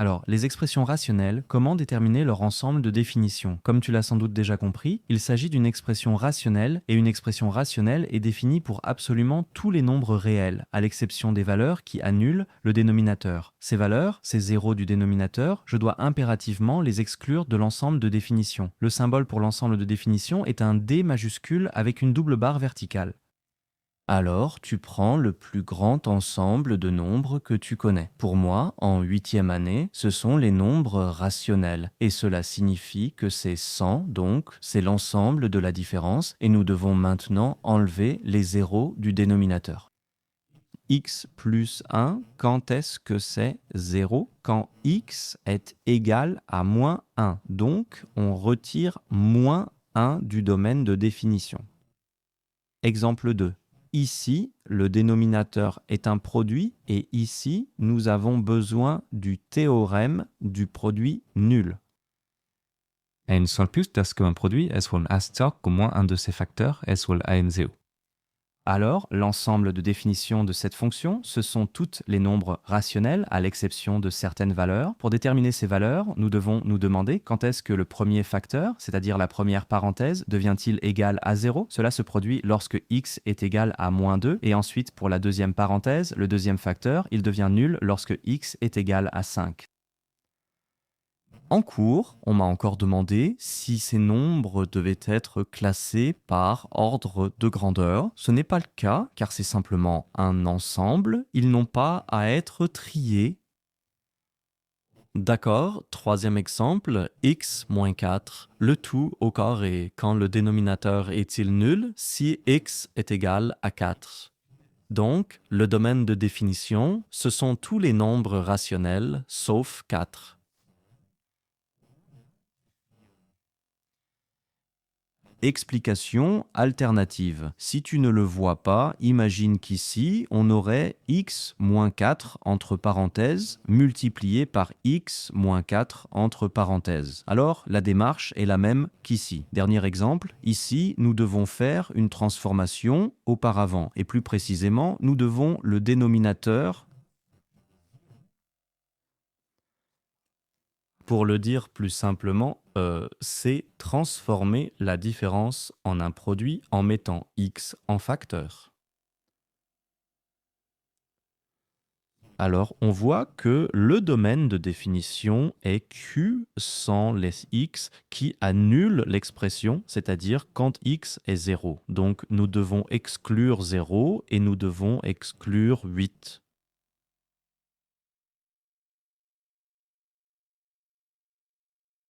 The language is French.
Alors, les expressions rationnelles, comment déterminer leur ensemble de définitions? Comme tu l'as sans doute déjà compris, il s'agit d'une expression rationnelle et une expression rationnelle est définie pour absolument tous les nombres réels, à l'exception des valeurs qui annulent le dénominateur. Ces valeurs, ces zéros du dénominateur, je dois impérativement les exclure de l'ensemble de définition. Le symbole pour l'ensemble de définition est un D majuscule avec une double barre verticale. Alors, tu prends le plus grand ensemble de nombres que tu connais. Pour moi, en huitième année, ce sont les nombres rationnels. Et cela signifie que c'est 100, donc c'est l'ensemble de la différence. Et nous devons maintenant enlever les zéros du dénominateur. X plus 1, quand est-ce que c'est 0? Quand x est égal à moins 1. Donc, on retire moins 1 du domaine de définition. Exemple 2. Ici, le dénominateur est un produit et ici, nous avons besoin du théorème du produit nul. Ein soll plus das que un produit es wohl ein stock au moins un de ses facteurs es wohl ein zero. Alors, l'ensemble de définitions de cette fonction, ce sont toutes les nombres rationnels, à l'exception de certaines valeurs. Pour déterminer ces valeurs, nous devons nous demander quand est-ce que le premier facteur, c'est-à-dire la première parenthèse, devient-il égal à 0. Cela se produit lorsque x est égal à moins 2. Et ensuite, pour la deuxième parenthèse, le deuxième facteur, il devient nul lorsque x est égal à 5. En cours, on m'a encore demandé si ces nombres devaient être classés par ordre de grandeur. Ce n'est pas le cas, car c'est simplement un ensemble. Ils n'ont pas à être triés. D'accord, troisième exemple, x moins 4, le tout au carré, quand le dénominateur est-il nul si x est égal à 4. Donc, le domaine de définition, ce sont tous les nombres rationnels, sauf 4. Explication alternative. Si tu ne le vois pas, imagine qu'ici, on aurait x moins 4 entre parenthèses multiplié par x moins 4 entre parenthèses. Alors, la démarche est la même qu'ici. Dernier exemple, ici, nous devons faire une transformation auparavant. Et plus précisément, nous devons le dénominateur. Pour le dire plus simplement, c'est transformer la différence en un produit en mettant x en facteur. Alors, on voit que le domaine de définition est Q sans les x qui annule l'expression, c'est-à-dire quand x est 0. Donc, nous devons exclure 0 et nous devons exclure 8.